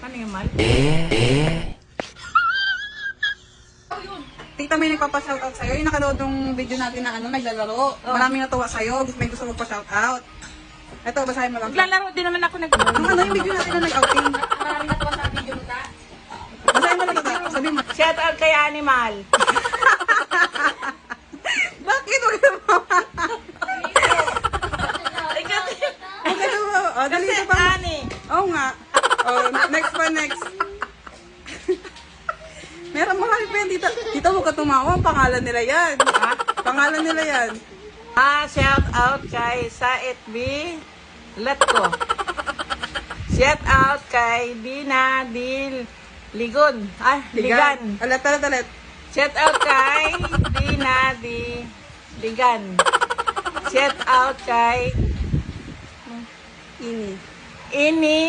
Ano yung mal? Tita, may nagpapa-shoutout sa'yo. Yung nakanood ng video natin na naglalaro. Maraming natuwa sa'yo. May gusto magpa-shoutout. Ito, basahin mo lang. Naglalaro din naman ako Yung video natin na nag-outing. Maraming natuwa sa video mo ta. Basahin mo lang ito. Sabi mo. Shout out kay Animal. Bakit? Huwag ka mama. Huwag ka mama. O, dali ito pa. Ani. Oo nga. O, next pa, next. Meron mga friend dito. Dito huwag ka tumawa. Pangalan nila yan. Ha? Pangalan nila yan. Shout out kay Saet B. Latko. Shout out kay Dina Dil Ligon. Ligan. Talit. Shout out kay Dina Di Ligan. Shout out kay Ini. Ini.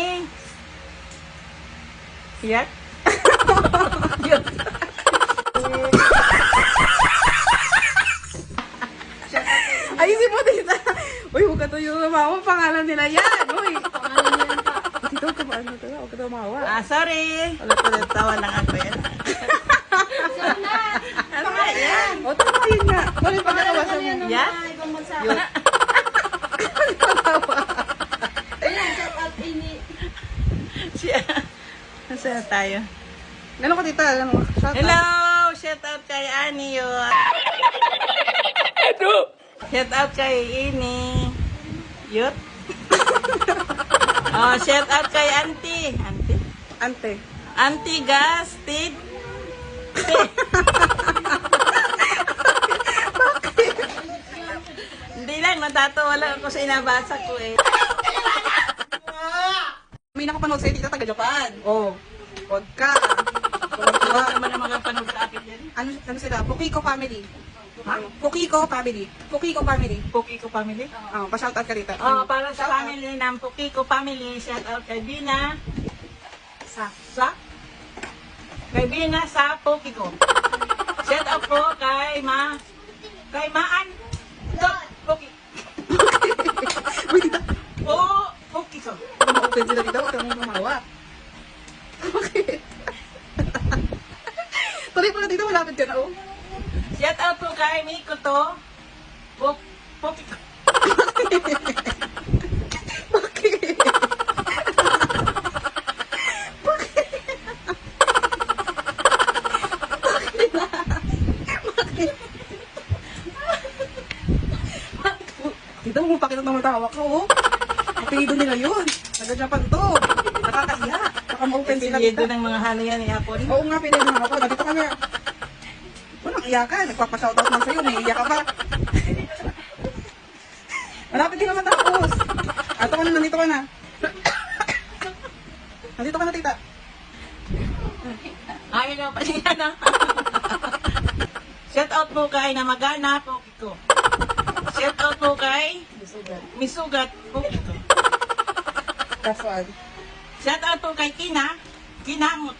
Yak? Ayusin mo dito. Uy, huwag ka tuyo tumawa. Pangalan nila yan. Uy. Dito, huwag ka maano talaga. Huwag ka tumawa. Sorry. Ulit, tawa lang ako yan. Ano nga yan? O, tama yun nga. Ulit, pagkakawasan mo. Yan? Ibang bansa. Yun. Ayan, shout out ini. Siya. Nasaan tayo? Gano'n ko tita. Alam mo. Shout out. Hello! Shout out kay Ani yun. Shout out kay Ini. Yut. Shout out kay Auntie. Ante. Auntie Gastid. Hindi lang, matatawa lang ako sa inabasa ko eh. May nakapanood sa'yo tita taga Japan. Oh. Huwag ka. Wala naman ang mga panood sa akin yan. Ano sila? Pukiko family. Ha? Pukiko family. Pukiko family. Pukiko family? Pa-shout out ka dito. Para sa family ng Pukiko family, shout out kay Bina. Sa? Kay Bina sa Pukiko. Shout out po kay Maan. Puki. Uy, tita. Pukiko. Tumaopen sila dito. Huwag kang tumawa. Bakit? Tuloy pa na dito. Malapit ka na, oh. Shout out po kay Mikoto. Pukiko. Bakit? Dito mo pakita ng matawa ka, oh. Apelido nila yun. Taga-Japan to. Nakakaiya. Baka ma-open sila Apelyido dito. ng mga halayan ni Apon. Oo nga, pinili mo ako. Dito ka nga. Walang iya ka. Nagpapashoutout lang sa'yo. May iya ka pa. Malapit din naman tapos. Ato ka na, nandito ka na. Nandito ka na, tita. Ayaw na pa siya na. Shout out po kay Namagana Pukiko. Shout out po kay Misugat Pukiko. That's one. Shout out po kay Kinamot.